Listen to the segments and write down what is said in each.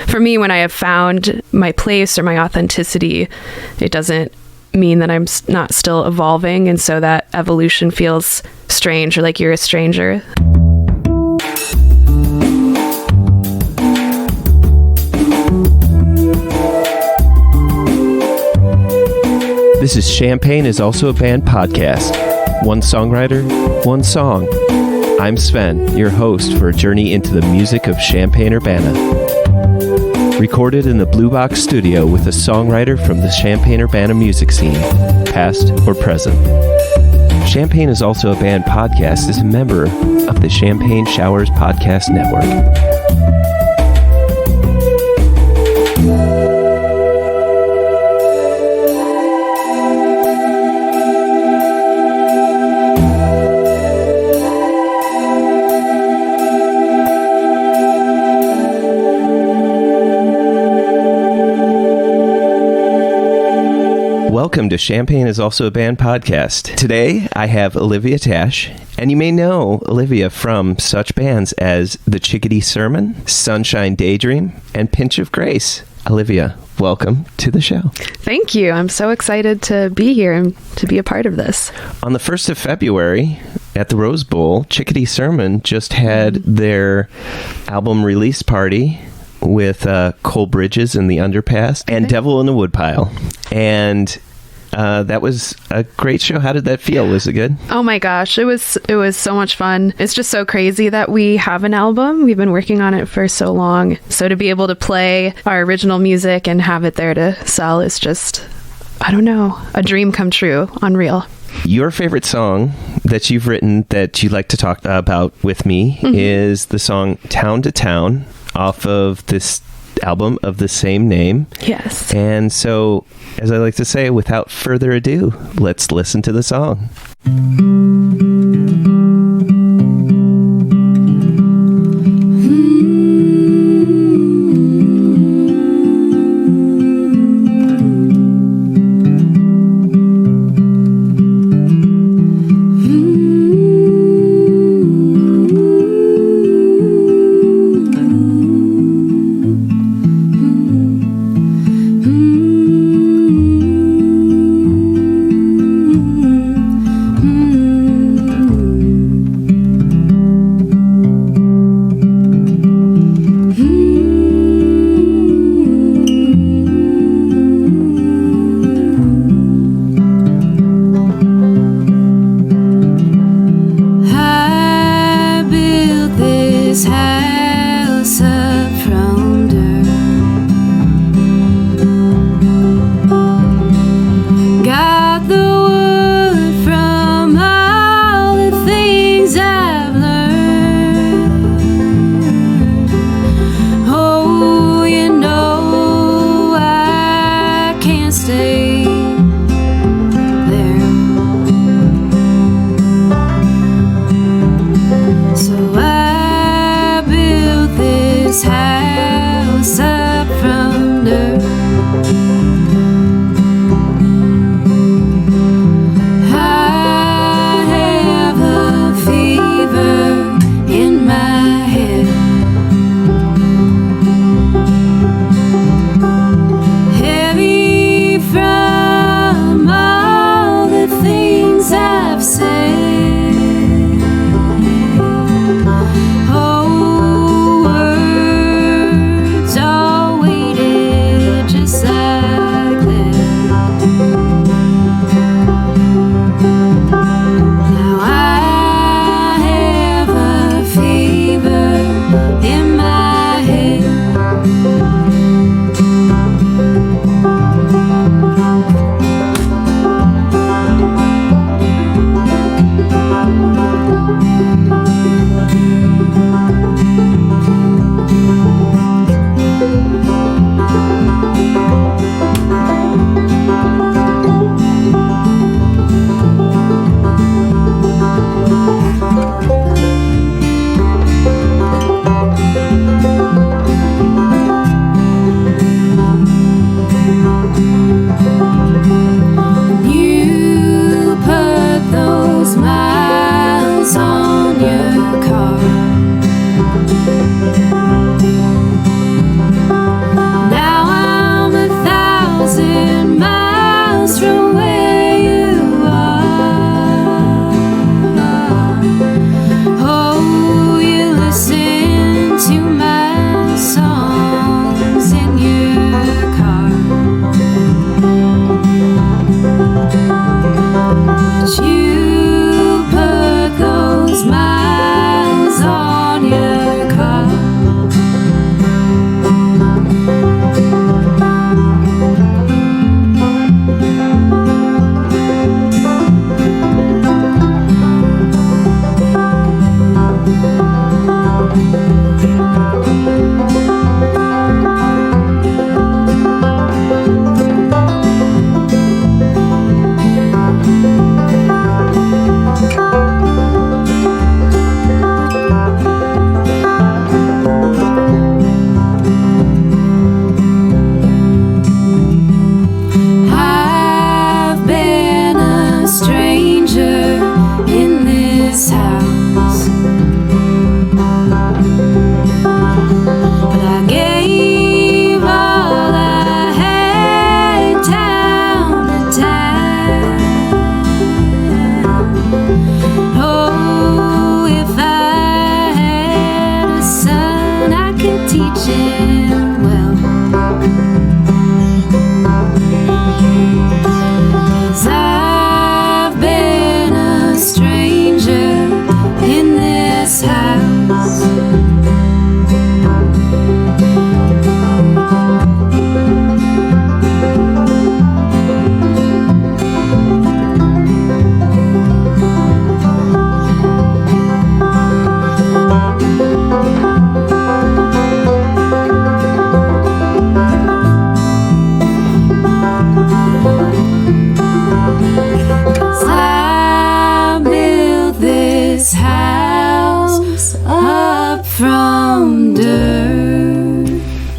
for me, when I have found my place or my authenticity, it doesn't mean that I'm not still evolving. And so that evolution feels strange, or like you're a stranger. This is Champagne is Also a Band podcast. One songwriter, one song. I'm Sven, your host for a journey into the music of Champaign Urbana. Recorded in the Blue Box studio with a songwriter from the Champaign Urbana music scene, past or present. Champagne is Also a Band podcast is a member of the Champagne Showers Podcast Network. Welcome to Champagne is Also a Band podcast. Today, I have Olivia Tasch, and you may know Olivia from such bands as the Chickadee Sermon, Sunshine Daydream, and Pinch of Grace. Olivia, welcome to the show. Thank you. I'm so excited to be here and to be a part of this. On the 1st of February, at the Rose Bowl, Chickadee Sermon just had their album release party with Cole Bridges in the Underpass and Devil in the Woodpile. And that was a great show. How did that feel? Was it good? Oh my gosh, it was so much fun. It's just so crazy that we have an album. We've been working on it for so long. So to be able to play our original music and have it there to sell is just, I don't know, a dream come true. Unreal. Your favorite song that you've written that you'd like to talk about with me is the song Town to Town off of this album of the same name. Yes. And so, as I like to say, without further ado, let's listen to the song.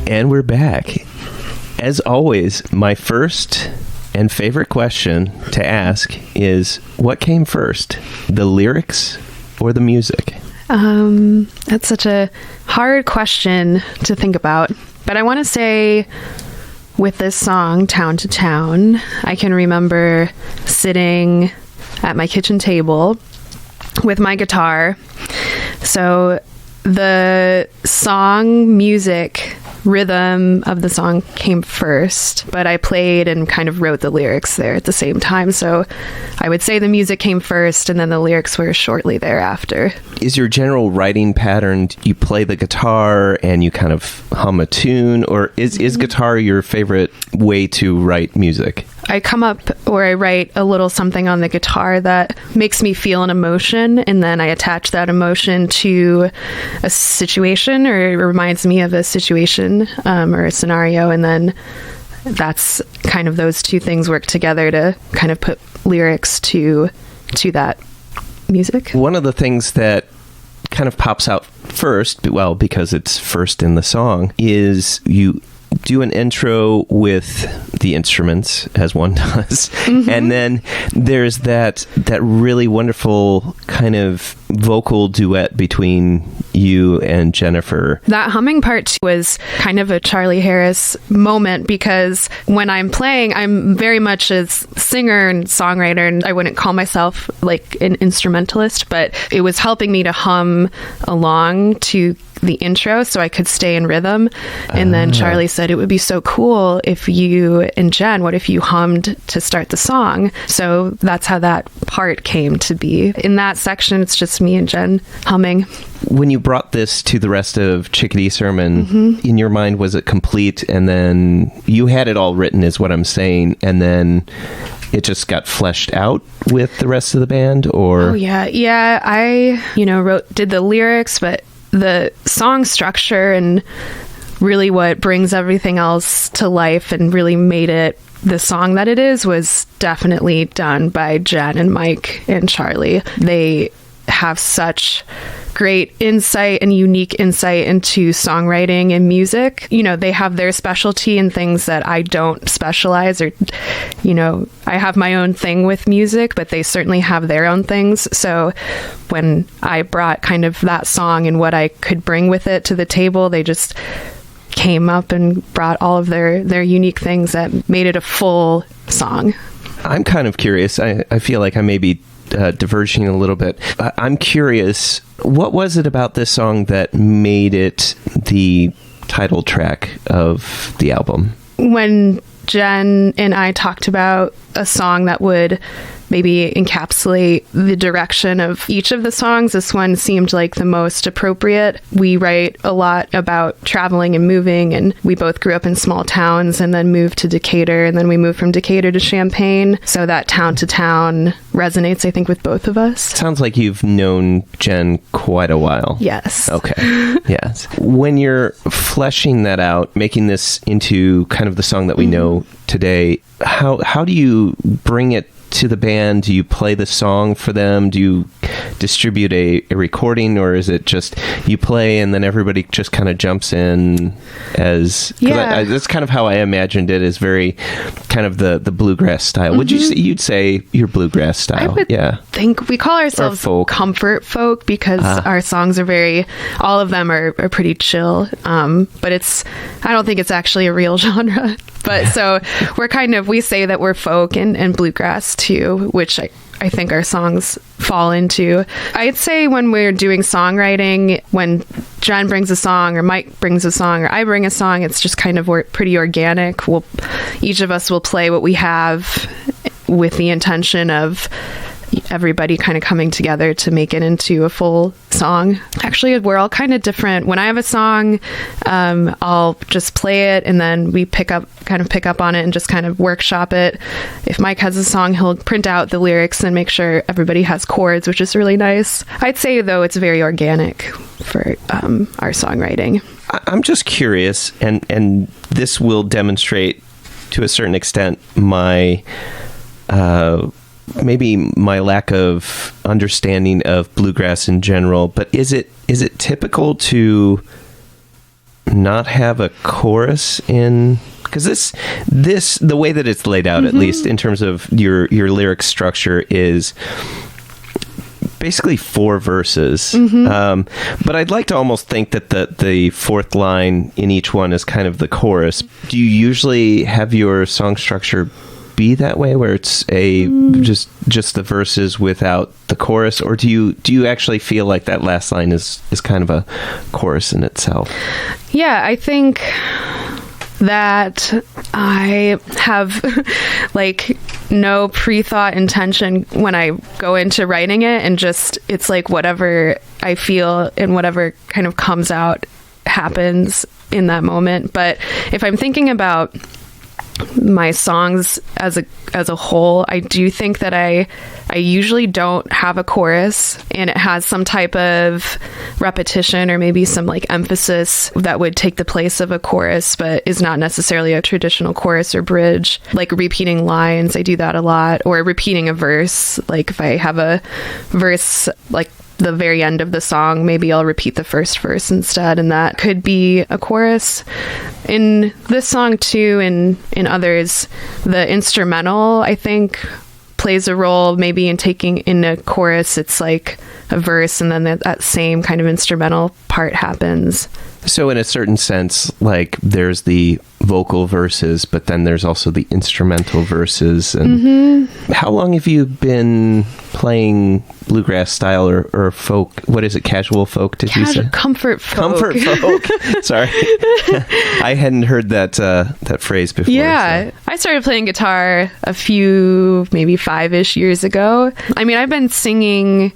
And we're back. As always, my first and favorite question to ask is, what came first, the lyrics or the music? That's such a hard question to think about. But I want to say with this song, Town to Town, I can remember sitting at my kitchen table with my guitar. So the song music rhythm of the song came first, but I played and kind of wrote the lyrics there at the same time. So I would say the music came first and then the lyrics were shortly thereafter. Is your general writing pattern, you play the guitar and you kind of hum a tune, or is guitar your favorite way to write music? I come up or I write a little something on the guitar that makes me feel an emotion, and then I attach that emotion to a situation, or it reminds me of a situation or a scenario, and then that's kind of those two things work together to kind of put lyrics to that music. One of the things that kind of pops out first, well, because it's first in the song, is you do an intro with the instruments, as one does, and then there's that really wonderful kind of vocal duet between you and Jennifer. That humming part was kind of a Charlie Harris moment, because when I'm playing, I'm very much a singer and songwriter, and I wouldn't call myself like an instrumentalist, but it was helping me to hum along to the intro so I could stay in rhythm. And then Charlie said, it would be so cool if you and Jen, what if you hummed to start the song? So that's how that part came to be. In that section, it's just me and Jen humming. When you brought this to the rest of Chickadee Sermon, in your mind, was it complete? And then you had it all written, is what I'm saying, and then it just got fleshed out with the rest of the band? Or I did the lyrics, but the song structure and really what brings everything else to life and really made it the song that it is was definitely done by Jen and Mike and Charlie. They have such great insight and unique insight into songwriting and music. You know, they have their specialty in things that I don't specialize, or, you know, I have my own thing with music, but they certainly have their own things. So when I brought kind of that song and what I could bring with it to the table, they just came up and brought all of their unique things that made it a full song. I'm kind of curious. I feel like I may be diverging a little bit. I'm curious, what was it about this song that made it the title track of the album? When Jen and I talked about a song that would maybe encapsulate the direction of each of the songs, this one seemed like the most appropriate. We write a lot about traveling and moving, and we both grew up in small towns and then moved to Decatur, and then we moved from Decatur to Champaign. So that town to town resonates, I think, with both of us. Sounds like you've known Jen quite a while. Yes. Okay. Yes. When you're fleshing that out, making this into kind of the song that we know today, how do you bring it to the band? Do you play the song for them? Do you distribute a recording, or is it just you play and then everybody just kind of jumps in as... that's kind of how I imagined it, is very kind of the bluegrass style. Would you say, you'd say your bluegrass style? I would think we call ourselves comfort folk, because our songs are all of them are pretty chill. But I don't think it's actually a real genre. But so we say that we're folk and bluegrass too, which I think our songs fall into. I'd say when we're doing songwriting, when Jen brings a song or Mike brings a song or I bring a song, it's just kind of pretty organic. Each of us will play what we have with the intention of everybody kind of coming together to make it into a full song. Actually, we're all kind of different. When I have a song, I'll just play it and then we pick up on it and just kind of workshop it. If Mike has a song, he'll print out the lyrics and make sure everybody has chords, which is really nice. I'd say, though, it's very organic for our songwriting. I'm just curious, and this will demonstrate to a certain extent my... maybe my lack of understanding of bluegrass in general, but is it typical to not have a chorus in? Because this the way that it's laid out, at least in terms of your lyric structure, is basically 4 verses. But I'd like to almost think that the fourth line in each one is kind of the chorus. Do you usually have your song structure be that way, where it's just the verses without the chorus, or do you actually feel like that last line is kind of a chorus in itself? Yeah, I think that I have like no pre-thought intention when I go into writing it, and just it's like whatever I feel and whatever kind of comes out happens in that moment. But if I'm thinking about my songs as a whole, I do think that I usually don't have a chorus, and it has some type of repetition or maybe some like emphasis that would take the place of a chorus, but is not necessarily a traditional chorus or bridge. Like repeating lines, I do that a lot, or repeating a verse. Like if I have a verse like the very end of the song, maybe I'll repeat the first verse instead, and that could be a chorus. In this song too, and in others, the instrumental, I think, plays a role maybe in taking in a chorus. It's like a verse, and then that same kind of instrumental part happens. So in a certain sense, like there's the vocal verses, but then there's also the instrumental verses. And how long have you been playing bluegrass style or folk? What is it? Casual folk, did you say? Comfort folk. Comfort folk. Sorry. I hadn't heard that phrase before. Yeah. So I started playing guitar a few, maybe 5-ish years ago. I mean, I've been singing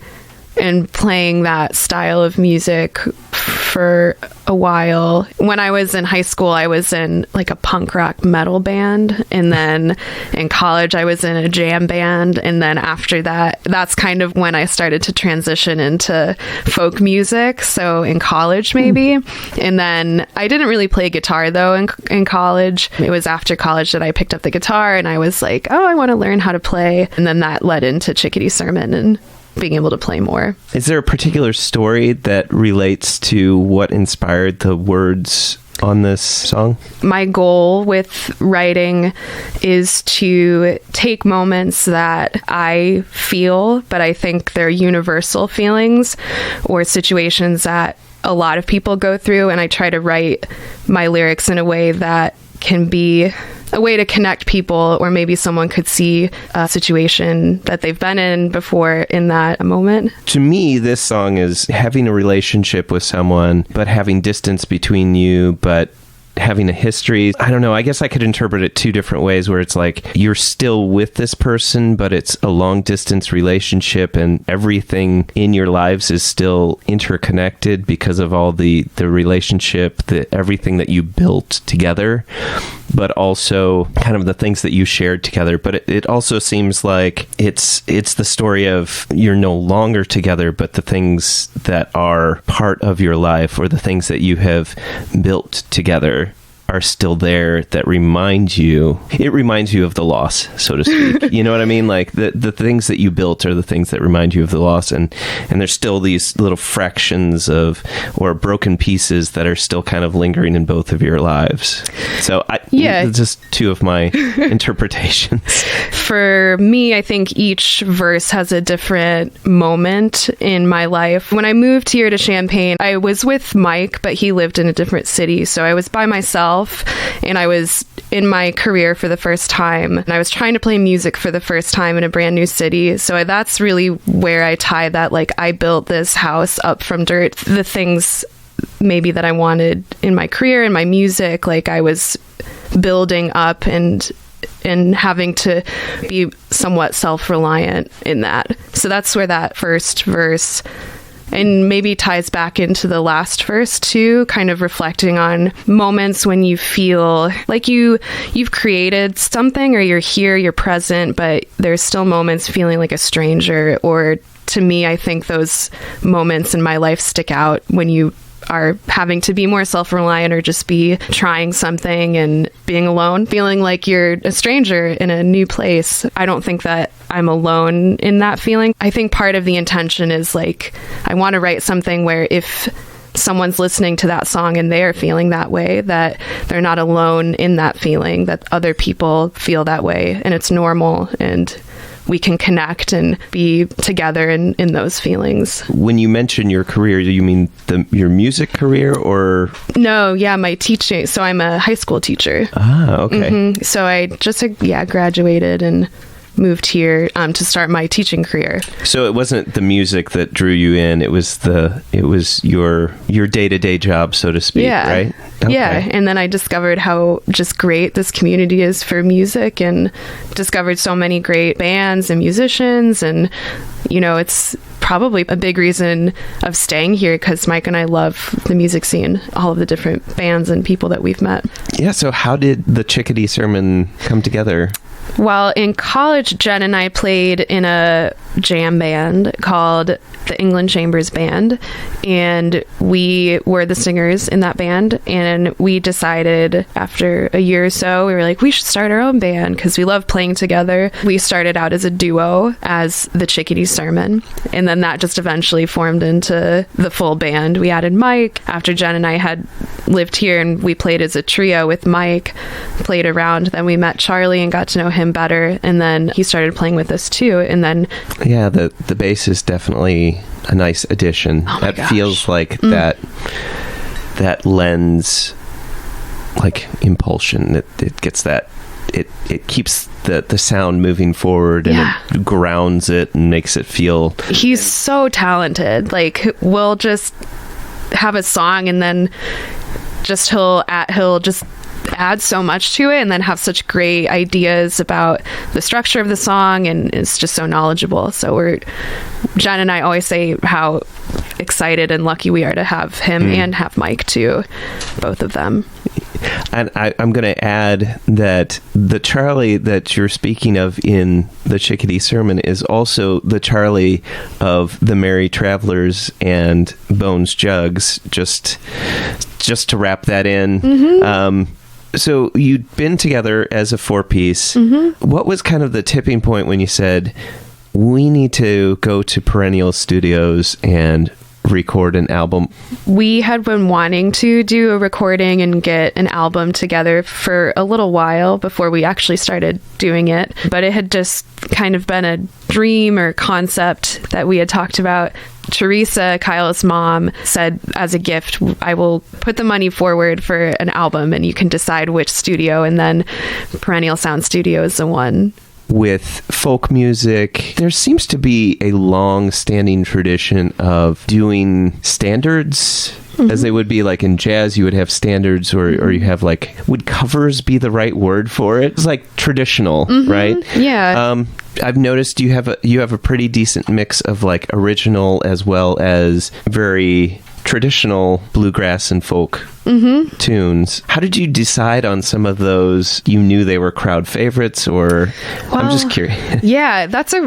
and playing that style of music for a while. When I was in high school, I was in like a punk rock metal band, and then in college I was in a jam band, and then after that, that's kind of when I started to transition into folk music, so in college maybe. And then I didn't really play guitar though in college. It was after college that I picked up the guitar, and I was like, oh, I want to learn how to play, and then that led into Chickadee Sermon and being able to play more. Is there a particular story that relates to what inspired the words on this song? My goal with writing is to take moments that I feel, but I think they're universal feelings or situations that a lot of people go through, and I try to write my lyrics in a way that can be a way to connect people, or maybe someone could see a situation that they've been in before in that moment. To me, this song is having a relationship with someone, but having distance between you, but having a history. I don't know. I guess I could interpret it 2 different ways, where it's like you're still with this person, but it's a long distance relationship, and everything in your lives is still interconnected because of all the relationship, everything that you built together, but also kind of the things that you shared together. But it also seems like it's the story of you're no longer together, but the things that are part of your life, or the things that you have built together, are still there, that reminds you of the loss, so to speak. You know what I mean? Like the things that you built are the things that remind you of the loss, and there's still these little fractions of, or broken pieces that are still kind of lingering in both of your lives. So just 2 of my interpretations. For me, I think each verse has a different moment in my life. When I moved here to Champaign, I was with Mike, but he lived in a different city. So I was by myself, and I was in my career for the first time, and I was trying to play music for the first time in a brand new city. So that's really where I tie that, like, I built this house up from dirt. The things maybe that I wanted in my career and my music, like I was building up and having to be somewhat self-reliant in that. So that's where that first verse, and maybe ties back into the last verse too, kind of reflecting on moments when you feel like you've created something, or you're here, you're present, but there's still moments feeling like a stranger. Or to me, I think those moments in my life stick out when you are having to be more self-reliant, or just be trying something and being alone, feeling like you're a stranger in a new place. I don't think that I'm alone in that feeling. I think part of the intention is like, I want to write something where if someone's listening to that song and they're feeling that way, that they're not alone in that feeling, that other people feel that way, and it's normal, and we can connect and be together in those feelings. When you mention your career, do you mean your music career or? No, yeah, my teaching. So I'm a high school teacher. Ah, okay. So I just, graduated and moved here to start my teaching career. So it wasn't the music that drew you in, it was your day-to-day job, so to speak, right? Okay. Yeah, and then I discovered how just great this community is for music, and discovered so many great bands and musicians, and it's probably a big reason of staying here, because Mike and I love the music scene, all of the different bands and people that we've met. Yeah, so how did the Chickadee Sermon come together? Well, in college, Jen and I played in a jam band called the England Chambers Band, and we were the singers in that band, and we decided after a year or so, we were like, we should start our own band because we love playing together. We started out as a duo as the Chickadee Sermon, and then that just eventually formed into the full band. We added Mike after Jen and I had lived here, and we played as a trio with Mike, played around. Then we met Charlie and got to know him better, and then he started playing with us too. And then the bass is definitely a nice addition. That feels like that lends like impulsion. It gets that it keeps the sound moving forward, and it grounds it and makes it feel. He's so talented. Like, we'll just have a song, and then he'll just add so much to it, and then have such great ideas about the structure of the song, and it's just so knowledgeable. So Jen and I always say how excited and lucky we are to have him and have Mike too, both of them. And I'm going to add that the Charlie that you're speaking of in the Chickadee Sermon is also the Charlie of the Merry Travelers and Bones Jugs, just to wrap that in. So you'd been together as a four-piece. What was kind of the tipping point when you said, we need to go to Perennial Studios and record an album? We had been wanting to do a recording and get an album together for a little while before we actually started doing it, but it had just kind of been a dream or concept that we had talked about. Teresa, Kyle's mom, said as a gift, I will put the money forward for an album and you can decide which studio, and then Perennial Sound Studio is the one. With folk music, there seems to be a long-standing tradition of doing standards, as they would be like in jazz. You would have standards, or you have like, would covers be the right word for it? It's like traditional, right? Yeah. I've noticed you have a pretty decent mix of like original as well as very traditional bluegrass and folk tunes. How did you decide on some of those? You knew they were crowd favorites, or I'm just curious. Yeah, it's a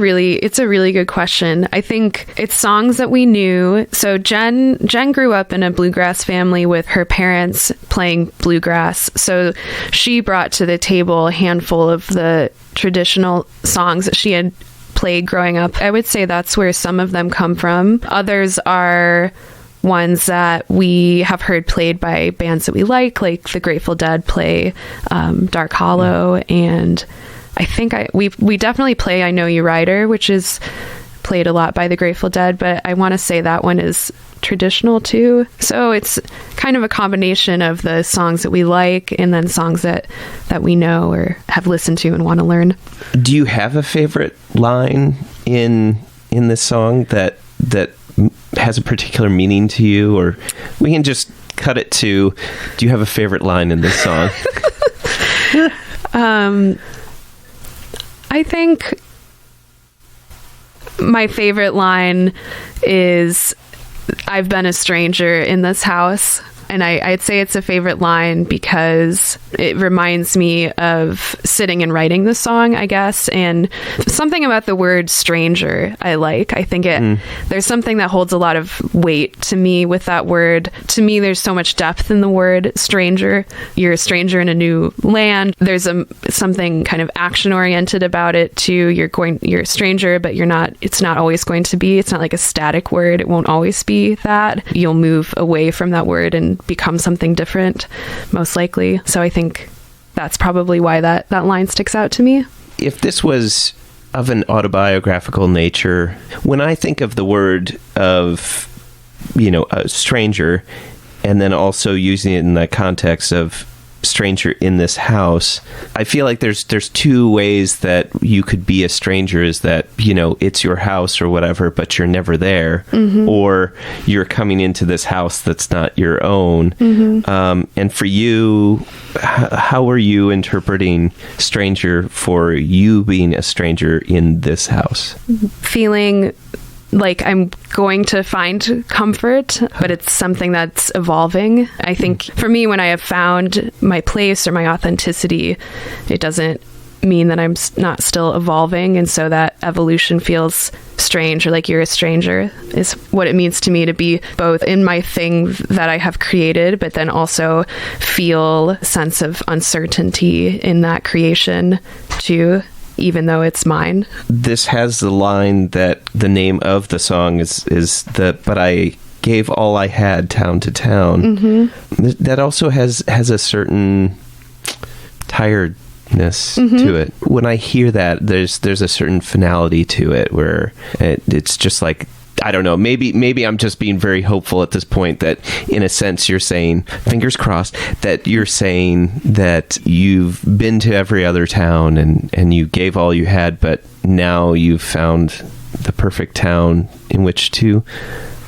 really good question. I think it's songs that we knew. So Jen grew up in a bluegrass family with her parents playing bluegrass. So she brought to the table a handful of the traditional songs that she had played growing up. I would say that's where some of them come from. Others are ones that we have heard played by bands that we like the Grateful Dead play Dark Hollow, and I think we definitely play I Know You Rider, which is played a lot by the Grateful Dead, but I want to say that one is traditional too. So it's kind of a combination of the songs that we like and then songs that we know or have listened to and want to learn. Do you have a favorite line in this song that has a particular meaning to you, or we can just cut it to, do you have a favorite line in this song? I think my favorite line is, I've been a stranger in this house. And I'd say it's a favorite line because it reminds me of sitting and writing the song, I guess. And something about the word stranger I like. I think there's something that holds a lot of weight to me with that word. To me, there's so much depth in the word stranger. You're a stranger in a new land. There's something kind of action oriented about it too. You're a stranger, but it's not always going to be. It's not like a static word. It won't always be that. You'll move away from that word and become something different, most likely. So I think that's probably why that line sticks out to me. If this was of an autobiographical nature, when I think of the word of, a stranger, and then also using it in the context of stranger in this house, I feel like there's two ways that you could be a stranger, is that, it's your house or whatever, but you're never there, or you're coming into this house that's not your own. And for you, how are you interpreting stranger for you being a stranger in this house? Feeling like I'm going to find comfort, but it's something that's evolving. I think for me, when I have found my place or my authenticity, it doesn't mean that I'm not still evolving. And so that evolution feels strange, or like you're a stranger, is what it means to me to be both in my thing that I have created, but then also feel a sense of uncertainty in that creation too, even though it's mine. This has the line that the name of the song is but I gave all I had town to town. That also has a certain tiredness to it. When I hear that, there's a certain finality to it where it's just like, I don't know, maybe I'm just being very hopeful at this point that in a sense you're saying, fingers crossed, that you're saying that you've been to every other town and you gave all you had, but now you've found the perfect town in which to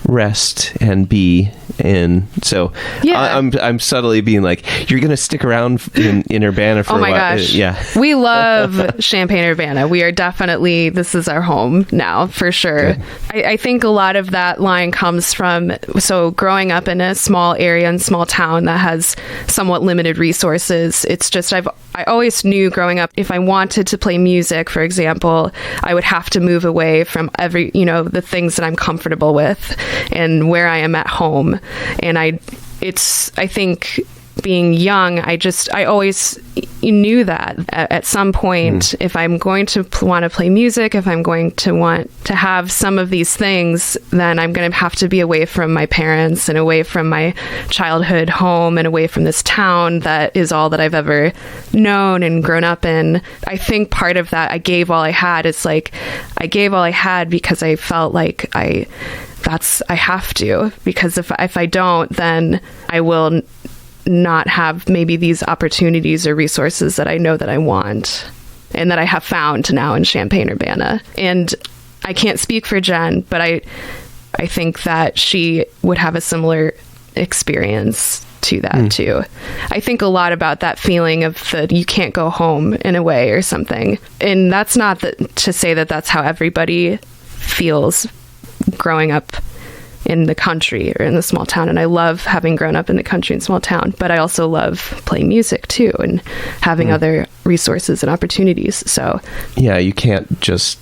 rest and be in. So yeah. I'm subtly being like, you're gonna stick around in Urbana for a while. Gosh, yeah. We love Champaign-Urbana. We are definitely, this is our home now for sure. I think a lot of that line comes from, so growing up in a small area and small town that has somewhat limited resources, it's just I always knew growing up, if I wanted to play music, for example, I would have to move away from the things that I'm comfortable with and where I am at home. And I think being young, I always knew that at some point, if I'm going to want to play music, if I'm going to want to have some of these things, then I'm going to have to be away from my parents and away from my childhood home and away from this town that is all that I've ever known and grown up in. I think part of that, I gave all I had, is like, I gave all I had because I felt like I have to, because if I don't, then I will not have maybe these opportunities or resources that I know that I want and that I have found now in Champaign-Urbana. And I can't speak for Jen, but I think that she would have a similar experience to that too. I think a lot about that feeling of that you can't go home in a way or something. And that's not to say that that's how everybody feels growing up in the country or in the small town. And I love having grown up in the country and small town, but I also love playing music too and having other resources and opportunities. So yeah, you can't just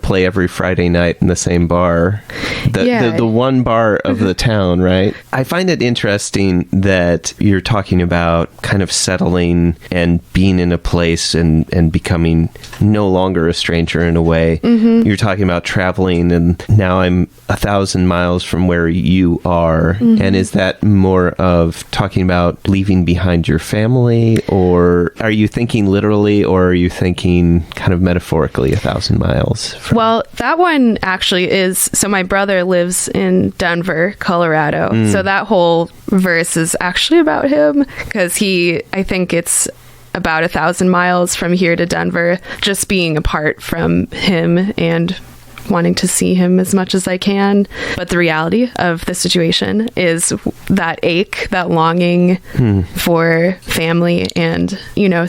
play every Friday night in the same bar, the one bar of the town, right? I find it interesting that you're talking about kind of settling and being in a place and becoming no longer a stranger in a way. You're talking about traveling, and now I'm 1,000 miles from where you are. And is that more of talking about leaving behind your family, or are you thinking literally, or are you thinking kind of metaphorically 1,000 miles? Well, that one actually is, so my brother lives in Denver, Colorado. So that whole verse is actually about him, because I think it's about 1,000 miles from here to Denver, just being apart from him and wanting to see him as much as I can. But the reality of the situation is that ache, that longing for family and,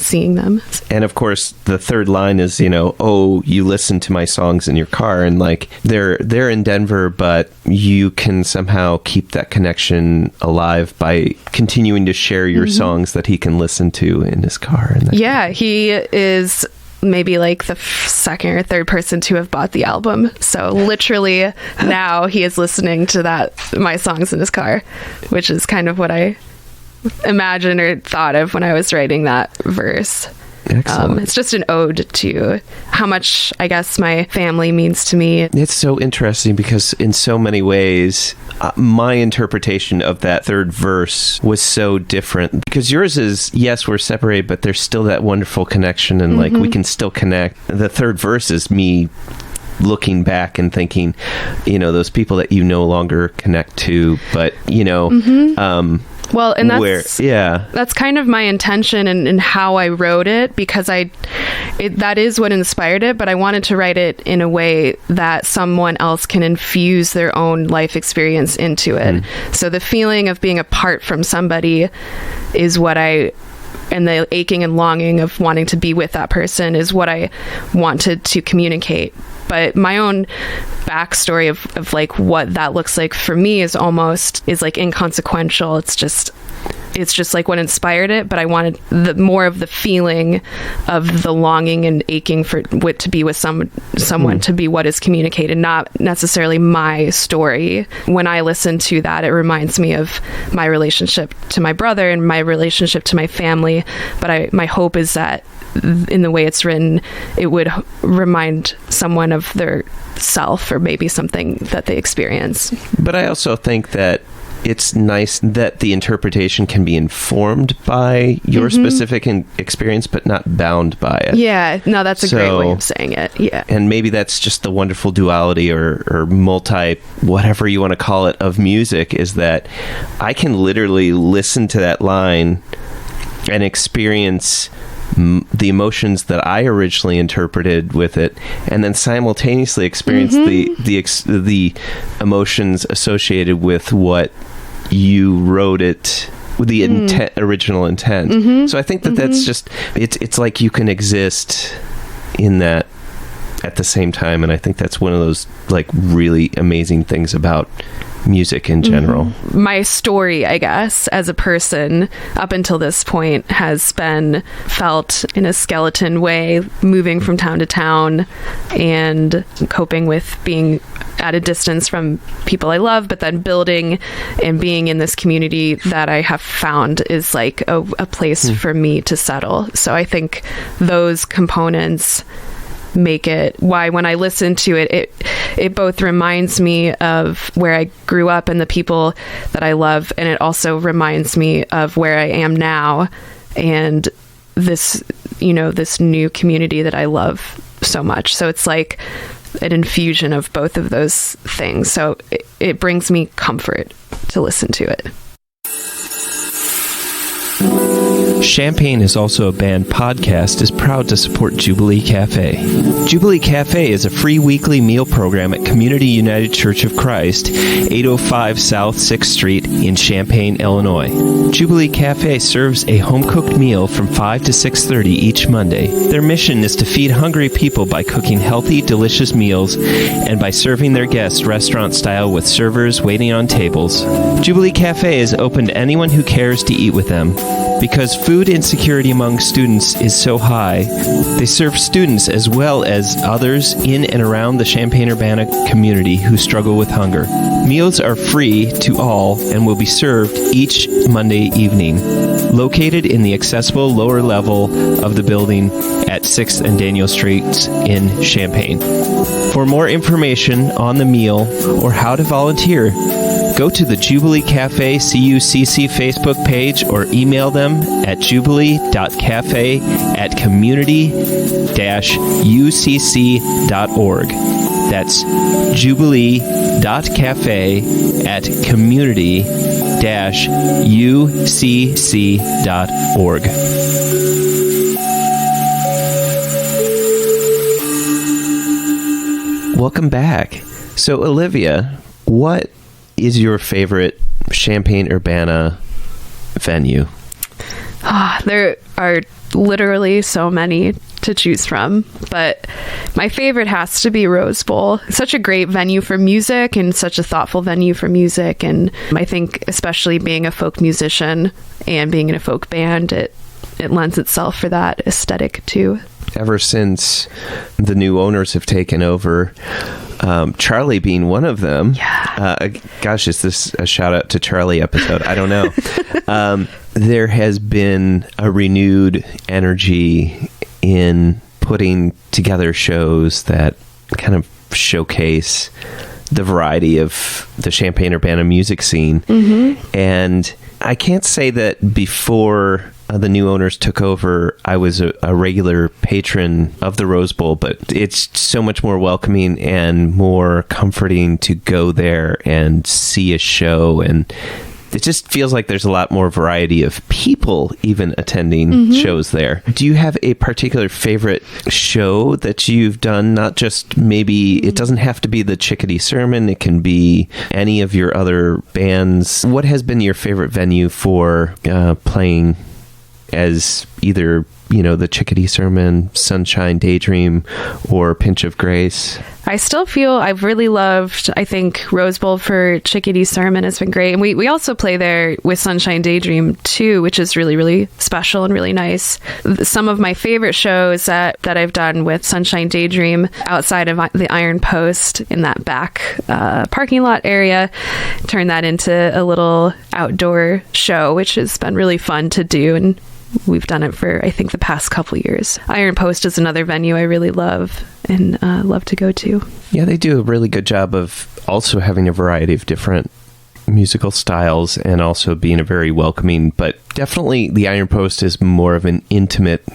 seeing them. And of course, the third line is, oh, you listen to my songs in your car, and like they're in Denver, but you can somehow keep that connection alive by continuing to share your songs that he can listen to in his car. And he is maybe like the second or third person to have bought the album. So literally now he is listening to my songs in his car, which is kind of what I imagined or thought of when I was writing that verse. Excellent. It's just an ode to how much, I guess, my family means to me. It's so interesting because in so many ways, my interpretation of that third verse was so different, because yours is, yes, we're separated, but there's still that wonderful connection, and like we can still connect. The third verse is me looking back and thinking, those people that you no longer connect to, but well, and that's kind of my intention and how I wrote it, because that is what inspired it, but I wanted to write it in a way that someone else can infuse their own life experience into it. So the feeling of being apart from somebody is what and the aching and longing of wanting to be with that person is what I wanted to communicate. But my own backstory of like what that looks like for me is like inconsequential. It's just like what inspired it, but I wanted more of the feeling of the longing and aching to be with someone to be what is communicated, not necessarily my story. When I listen to that, it reminds me of my relationship to my brother and my relationship to my family. But my hope is that in the way it's written, it would remind someone of their self or maybe something that they experience. But I also think that it's nice that the interpretation can be informed by your specific experience, but not bound by it. Yeah, no, that's a great way of saying it. Yeah. And maybe that's just the wonderful duality or multi, whatever you want to call it, of music, is that I can literally listen to that line and experience the emotions that I originally interpreted with it, and then simultaneously experience the emotions associated with what you wrote it, with the original intent. So I think that that's just it's like you can exist in that at the same time, and I think that's one of those like really amazing things about music in general. My story, I guess, as a person up until this point has been felt in a skeleton way, moving from town to town and coping with being at a distance from people I love, but then building and being in this community that I have found is like a place for me to settle. So I think those components make it why when I listen to it both reminds me of where I grew up and the people that I love, and it also reminds me of where I am now and this new community that I love so much. So it's like an infusion of both of those things. So it brings me comfort to listen to it. Champaign is Also a Band podcast is proud to support Jubilee Cafe. Jubilee Cafe is a free weekly meal program at Community United Church of Christ, 805 South 6th Street in Champaign, Illinois. Jubilee Cafe serves a home-cooked meal from 5 to 6:30 each Monday. Their mission is to feed hungry people by cooking healthy, delicious meals and by serving their guests restaurant-style with servers waiting on tables. Jubilee Cafe is open to anyone who cares to eat with them. Because food insecurity among students is so high, they serve students as well as others in and around the Champaign-Urbana community who struggle with hunger. Meals are free to all and will be served each Monday evening. Located in the accessible lower level of the building at 6th and Daniel Streets in Champaign. For more information on the meal or how to volunteer, go to the Jubilee Cafe CUCC Facebook page or email them at jubilee.cafe@community-ucc.org. That's jubilee.cafe@community-ucc.org. Welcome back. So, Olivia, what is your favorite Champaign-Urbana venue? There are literally so many to choose from, but my favorite has to be Rose Bowl. Such a great venue for music and such a thoughtful venue for music. And I think especially being a folk musician and being in a folk band, it lends itself for that aesthetic too. Ever since the new owners have taken over, Charlie being one of them. Yeah. Gosh, is this a shout out to Charlie episode? I don't know. There has been a renewed energy in putting together shows that kind of showcase the variety of the Champaign-Urbana music scene. Mm-hmm. And I can't say that before the new owners took over, I was a regular patron of the Rose Bowl, but it's so much more welcoming and more comforting to go there and see a show. And it just feels like there's a lot more variety of people even attending shows there. Do you have a particular favorite show that you've done? Not just maybe, it doesn't have to be the Chickadee Sermon. It can be any of your other bands. What has been your favorite venue for playing as either, the Chickadee Sermon, Sunshine, Daydream, or Pinch of Grace? I still feel I've really loved, I think Rose Bowl for Chickadee Sermon has been great. And we also play there with Sunshine Daydream too, which is really, really special and really nice. Some of my favorite shows that I've done with Sunshine Daydream outside of the Iron Post in that back parking lot area, turned that into a little outdoor show, which has been really fun to do. And we've done it for, I think, the past couple years. Iron Post is another venue I really love and love to go to. Yeah, they do a really good job of also having a variety of different musical styles and also being a very welcoming, but definitely the Iron Post is more of an intimate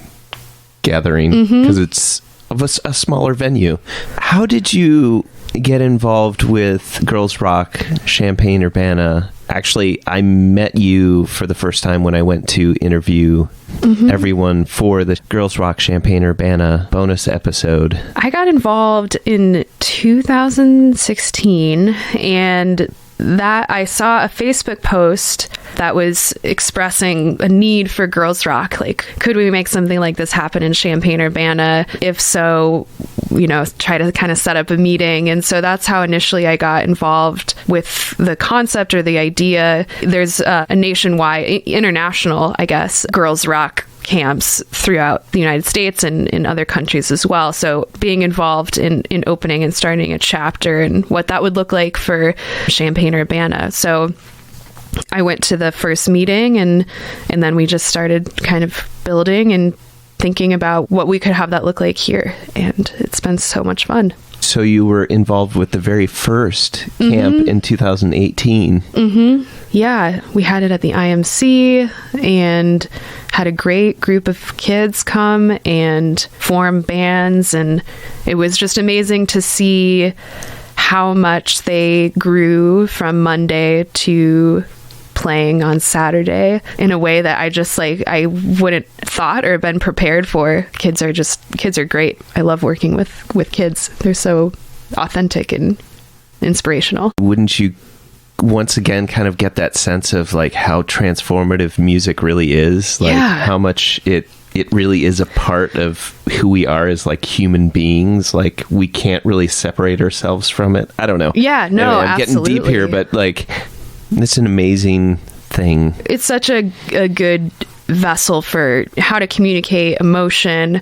gathering because it's of a smaller venue. How did you get involved with Girls Rock Champaign-Urbana? Actually, I met you for the first time when I went to interview everyone for the Girls Rock Champaign-Urbana bonus episode. I got involved in 2016, and that I saw a Facebook post that was expressing a need for girls rock. Like, could we make something like this happen in Champaign-Urbana? If so, try to kind of set up a meeting. And so that's how initially I got involved with the concept or the idea. There's a nationwide, international, I guess, girls rock camps throughout the United States and in other countries as well. So being involved in opening and starting a chapter and what that would look like for Champaign-Urbana. So I went to the first meeting and then we just started kind of building and thinking about what we could have that look like here. And it's been so much fun. So you were involved with the very first camp in 2018. Yeah, we had it at the IMC and had a great group of kids come and form bands. And it was just amazing to see how much they grew from Monday to playing on Saturday in a way that I wouldn't thought or been prepared for. Kids are great. I love working with kids. They're so authentic and inspirational. Wouldn't you once again kind of get that sense of like how transformative music really is? Like how much it really is a part of who we are as like human beings. Like we can't really separate ourselves from it. I don't know. Yeah, no, anyway, I'm absolutely. getting deep here, but like it's an amazing thing. It's such a good vessel for how to communicate emotion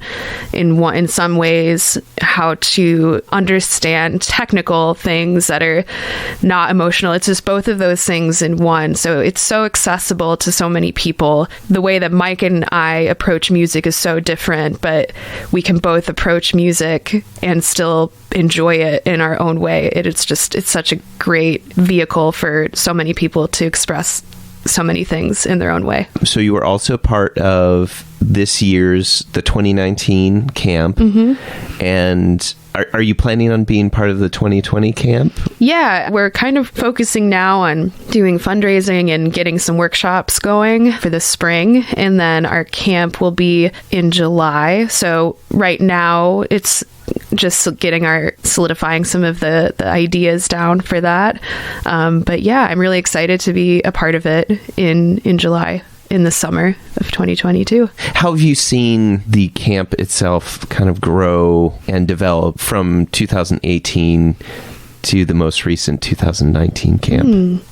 in some ways, how to understand technical things that are not emotional. It's just both of those things in one. So it's so accessible to so many people. The way that Mike and I approach music is so different, but we can both approach music and still enjoy it in our own way. It's such a great vehicle for so many people to express so many things in their own way. So you were also part of this year's, the 2019 camp. And are you planning on being part of the 2020 camp? Yeah, we're kind of focusing now on doing fundraising and getting some workshops going for the spring. And then our camp will be in July. So right now it's just solidifying some of the ideas down for that. But yeah, I'm really excited to be a part of it in July, in the summer of 2022. How have you seen the camp itself kind of grow and develop from 2018 to the most recent 2019 camp?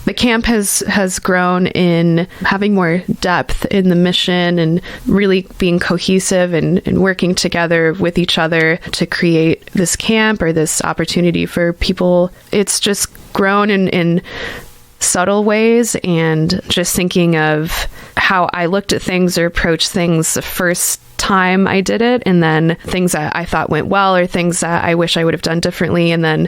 The camp has grown in having more depth in the mission and really being cohesive and working together with each other to create this camp or this opportunity for people. It's just grown in subtle ways, and just thinking of how I looked at things or approached things the first time I did it, and then things that I thought went well or things that I wish I would have done differently, and then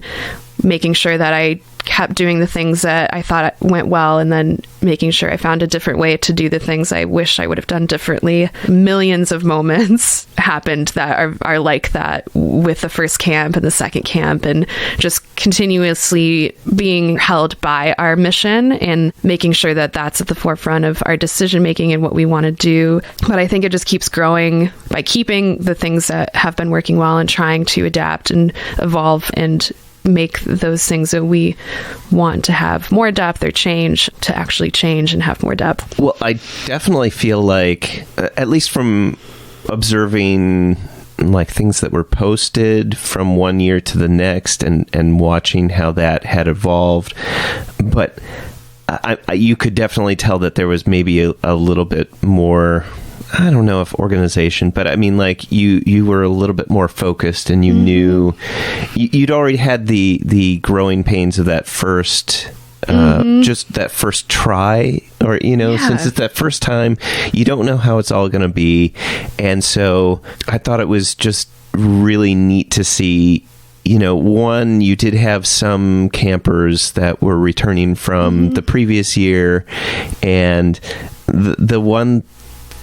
making sure that I kept doing the things that I thought went well, and then making sure I found a different way to do the things I wish I would have done differently. Millions of moments happened that are like that with the first camp and the second camp, and just continuously being held by our mission and making sure that that's at the forefront of our decision making and what we want to do. But I think it just keeps growing by keeping the things that have been working well and trying to adapt and evolve and make those things that we want to have more depth or change to actually change and have more depth. Well, I definitely feel like, at least from observing like things that were posted from one year to the next and watching how that had evolved, but you could definitely tell that there was maybe a little bit more, I don't know if organization, but I mean, like you were a little bit more focused, and you knew you'd already had the growing pains of that first, just that first try, or, since it's that first time, you don't know how it's all going to be. And so I thought it was just really neat to see, one, you did have some campers that were returning from the previous year, and the one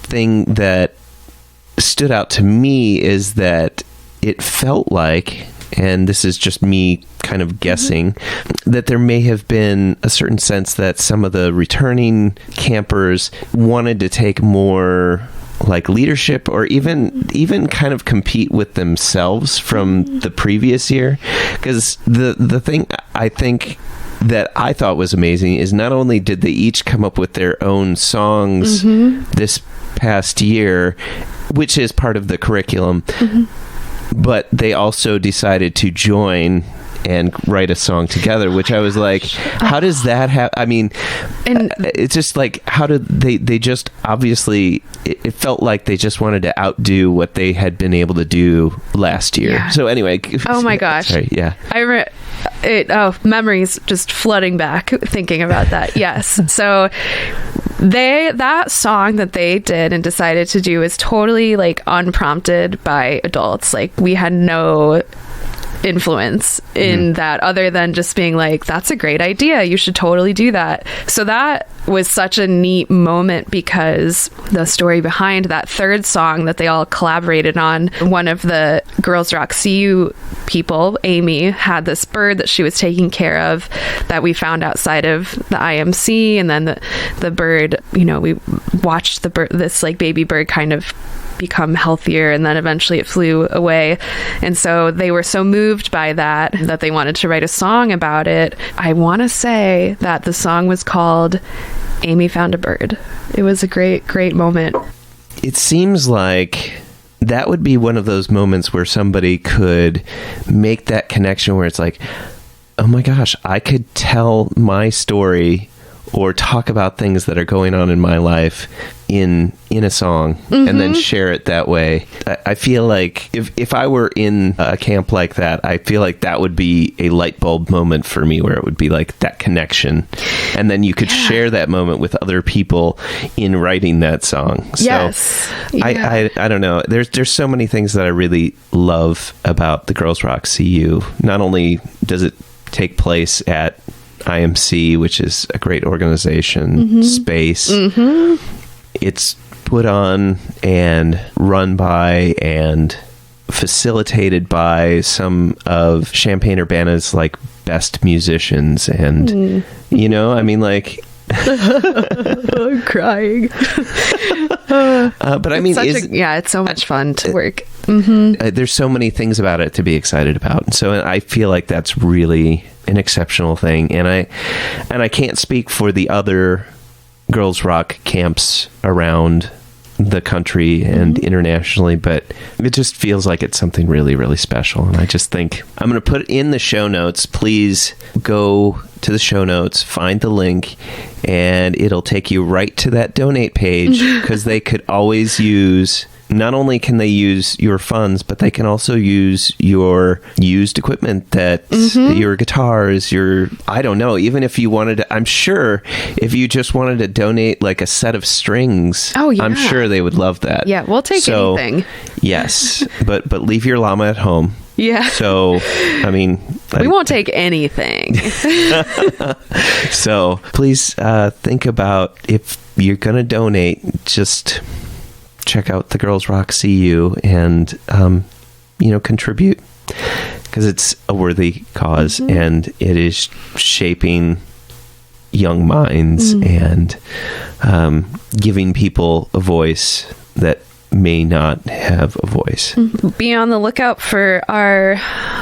thing that stood out to me is that it felt like, and this is just me kind of guessing, that there may have been a certain sense that some of the returning campers wanted to take more like leadership, or even kind of compete with themselves from the previous year. Because the thing I think that I thought was amazing is not only did they each come up with their own songs this past year, which is part of the curriculum, but they also decided to join and write a song together, which I was like, how does that happen? I mean, it's just like, how did they just obviously, it felt like they just wanted to outdo what they had been able to do last year. Yeah. So anyway. Oh my gosh. Sorry, yeah. Memories just flooding back thinking about that. Yes. So that song that they did and decided to do is totally like unprompted by adults. Like, we had no influence in that other than just being like, that's a great idea, you should totally do that. So that was such a neat moment, because the story behind that third song that they all collaborated on, one of the Girls Rock CU people, Amy, had this bird that she was taking care of that we found outside of the IMC, and then the bird, we watched the bird, this like baby bird, kind of become healthier, and then eventually it flew away. And so they were so moved by that they wanted to write a song about it. I want to say that the song was called Amy Found a Bird. It was a great moment. It seems like that would be one of those moments where somebody could make that connection where it's like, oh my gosh, I could tell my story or talk about things that are going on in my life in a song, and then share it that way. I feel like if I were in a camp like that, I feel like that would be a light bulb moment for me, where it would be like that connection, and then you could share that moment with other people in writing that song. Yes. So I don't know. There's so many things that I really love about the Girls Rock CU. Not only does it take place at IMC, which is a great organization, space. It's put on and run by and facilitated by some of Champaign-Urbana's like best musicians, and I mean, like, I'm crying. But I mean, it's so much fun to work. There's so many things about it to be excited about. So I feel like that's really an exceptional thing. And I can't speak for the other girls rock camps around the country and internationally, but it just feels like it's something really, really special. And I just think I'm going to put in the show notes. Please go to the show notes, find the link, and it'll take you right to that donate page, because they could always use, not only can they use your funds, but they can also use your used equipment, that your guitars, I don't know, even if you wanted to, I'm sure if you just wanted to donate like a set of strings, I'm sure they would love that. Yeah, we'll take anything. Yes, but leave your llama at home. Yeah. So, I mean, we won't take anything. So please think about, if you're going to donate, just check out the Girls Rock CU and, contribute, because it's a worthy cause and it is shaping young minds and giving people a voice that may not have a voice. Be on the lookout for our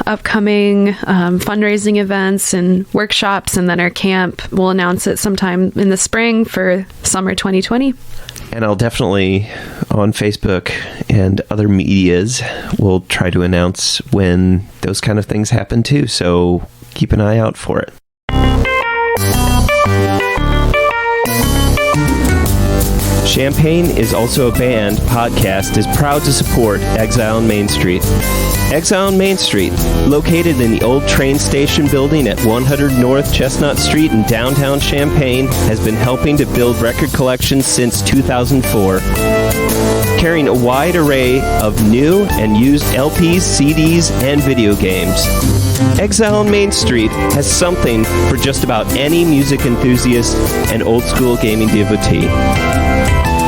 upcoming fundraising events and workshops, and then our camp. We'll announce it sometime in the spring for summer 2020. And I'll definitely, on Facebook and other medias, we'll try to announce when those kind of things happen too. So keep an eye out for it. Champaign is Also a Band podcast is proud to support Exile on Main Street. Exile on Main Street, located in the old train station building at 100 North Chestnut Street in downtown Champaign, has been helping to build record collections since 2004. Carrying a wide array of new and used LPs, CDs, and video games. Exile on Main Street has something for just about any music enthusiast and old school gaming devotee.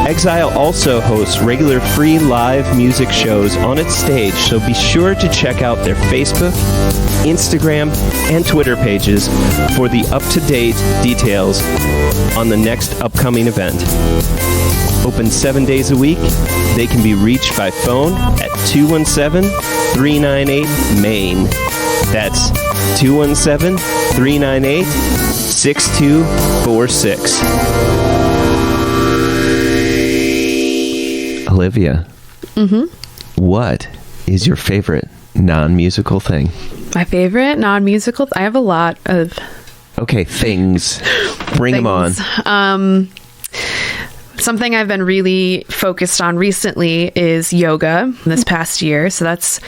Exile also hosts regular free live music shows on its stage, so be sure to check out their Facebook, Instagram, and Twitter pages for the up-to-date details on the next upcoming event. Open 7 days a week, they can be reached by phone at 217-398-MAIN. That's 217-398-6246. Olivia, what is your favorite non-musical thing? My favorite non-musical? I have a lot of... Okay, things. Bring them on. Something I've been really focused on recently is yoga this past year. So that's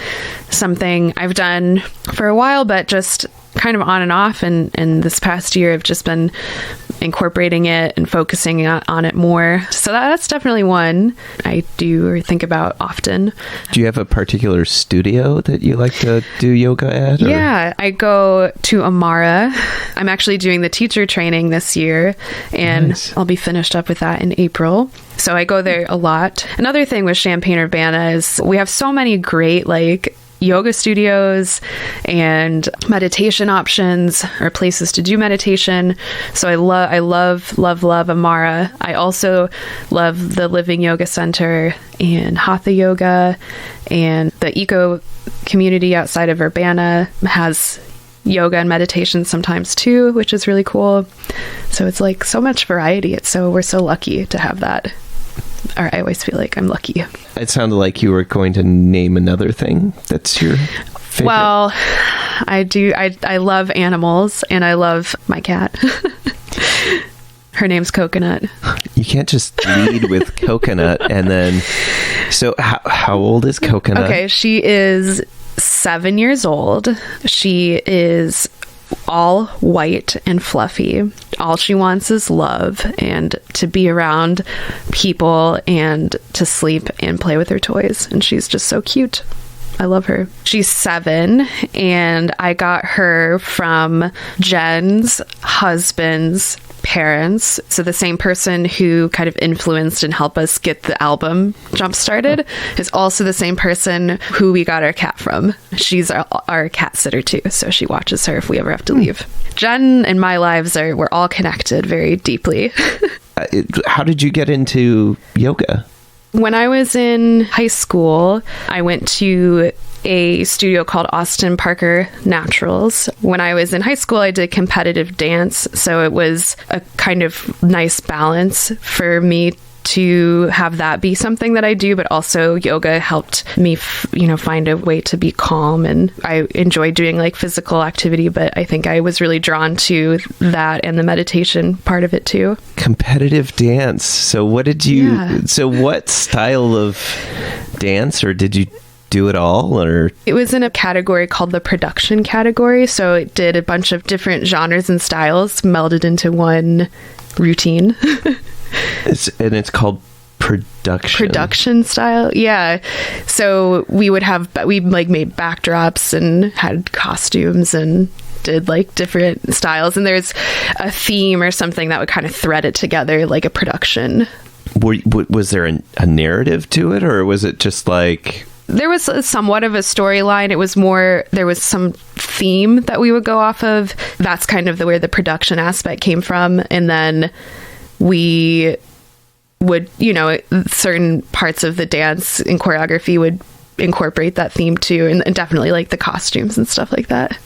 something I've done for a while, but just kind of on and off. And this past year, I've just been incorporating it and focusing on it more. So that's definitely one I do or think about often. Do you have a particular studio that you like to do yoga at? Or? Yeah, I go to Amara. I'm actually doing the teacher training this year, and nice. I'll be finished up with that in April. So I go there a lot. Another thing with Champaign Urbana is we have so many great yoga studios and meditation options or places to do meditation. So I love Amara. I also love the Living Yoga Center and Hatha Yoga, and the eco community outside of Urbana has yoga and meditation sometimes too, which is really cool. So it's so much variety. We're so lucky to have that. Or I always feel like I'm lucky. It sounded like you were going to name another thing that's your favorite. Well, I do. I love animals, and I love my cat. Her name's Coconut. You can't just lead with Coconut and then... So how old is Coconut? Okay, she is 7 years old. She is all white and fluffy. All she wants is love and to be around people and to sleep and play with her toys. And she's just so cute. I love her. She's 7, and I got her from Jen's husband's parents. So the same person who kind of influenced and helped us get the album jump started is also the same person who we got our cat from. She's our cat sitter too, so she watches her if we ever have to leave. Jen and my lives we're all connected very deeply. How did you get into yoga? When I was in high school, I went to a studio called Austin Parker Naturals. When I was in high school, I did competitive dance, so it was a kind of nice balance for me to have that be something that I do, but also yoga helped me, find a way to be calm. And I enjoy doing like physical activity, but I think I was really drawn to that and the meditation part of it too. Competitive dance. So what did you, so what style of dance, or did you do it all, or? It was in a category called the production category. So it did a bunch of different genres and styles melded into one routine. It's called production style. Yeah. So we made backdrops and had costumes and did like different styles, and there's a theme or something that would kind of thread it together like a production. Was there a narrative to it, or was it just like... There was somewhat of a storyline. It was more, there was some theme that we would go off of. That's kind of where the production aspect came from. And then we would, certain parts of the dance and choreography would incorporate that theme too. And definitely like the costumes and stuff like that.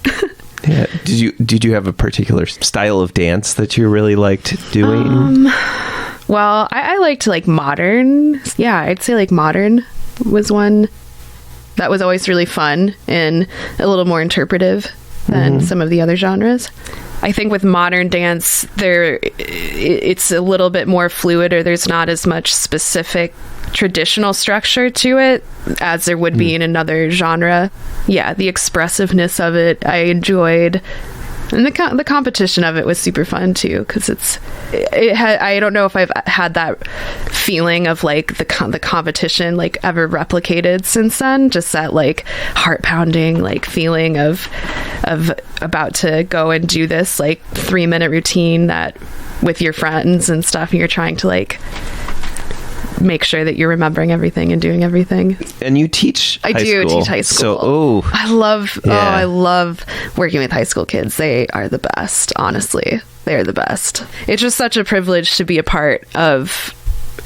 Yeah. Did you have a particular style of dance that you really liked doing? Well, I liked like modern. Yeah, I'd say like modern was one that was always really fun and a little more interpretive than some of the other genres. I think with modern dance, it's a little bit more fluid, or there's not as much specific traditional structure to it as there would be in another genre. Yeah, the expressiveness of it I enjoyed. And the competition of it was super fun too, because I don't know if I've had that feeling of like the competition like ever replicated since then. Just that like heart pounding like feeling of about to go and do this like 3-minute routine that with your friends and stuff, and you're trying to like make sure that you're remembering everything and doing everything. And you teach high school. I do teach high school. So, I love working with high school kids. They are the best, honestly. They're the best. It's just such a privilege to be a part of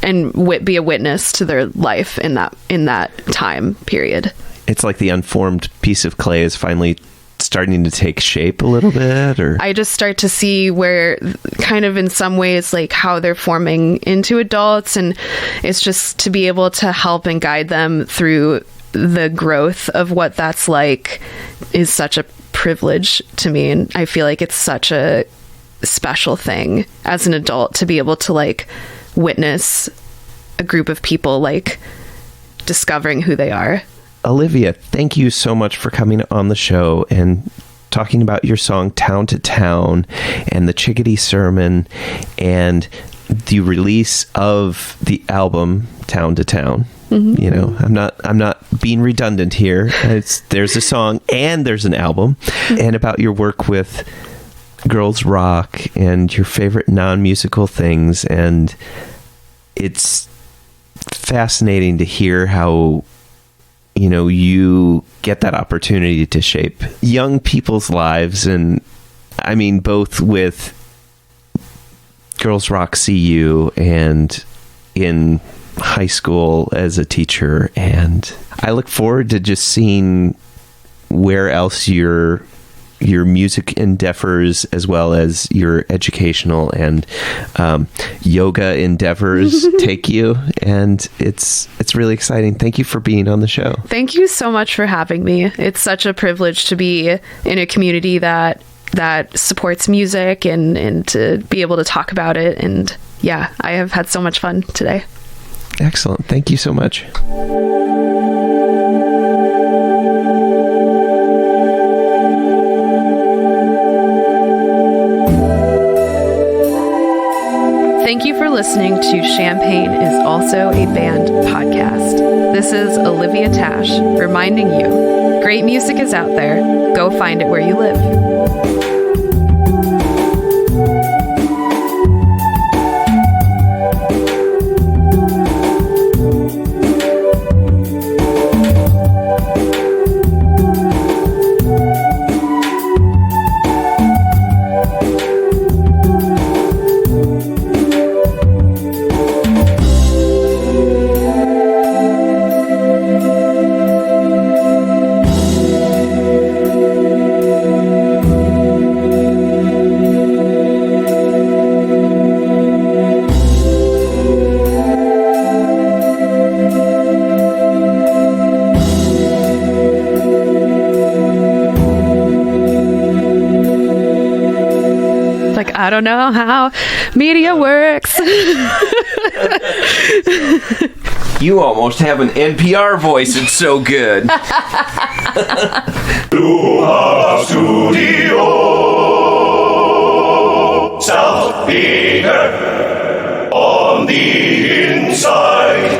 and be a witness to their life in that time period. It's like the unformed piece of clay is finally starting to take shape a little bit, or I just start to see where kind of in some ways like how they're forming into adults, and it's just to be able to help and guide them through the growth of what that's like is such a privilege to me. And I feel like it's such a special thing as an adult to be able to like witness a group of people like discovering who they are. Olivia, thank you so much for coming on the show and talking about your song Town to Town and the Chickadee Sermon and the release of the album Town to Town. I'm not being redundant here. There's a song and there's an album, and about your work with girls rock and your favorite non-musical things. And it's fascinating to hear how you get that opportunity to shape young people's lives. And I mean, both with Girls Rock CU and in high school as a teacher. And I look forward to just seeing where else your music endeavors, as well as your educational and yoga endeavors take you. And it's really exciting. Thank you for being on the show. Thank you so much for having me. It's such a privilege to be in a community that supports music and to be able to talk about it. And yeah, I have had so much fun today. Excellent. Thank you so much. Thank you for listening to Champagne is Also a Band podcast. This is Olivia Tasch reminding you, great music is out there. Go find it where you live. I don't know how media works. You almost have an NPR voice. It's so good. Luha Studio, South Peter, on the inside.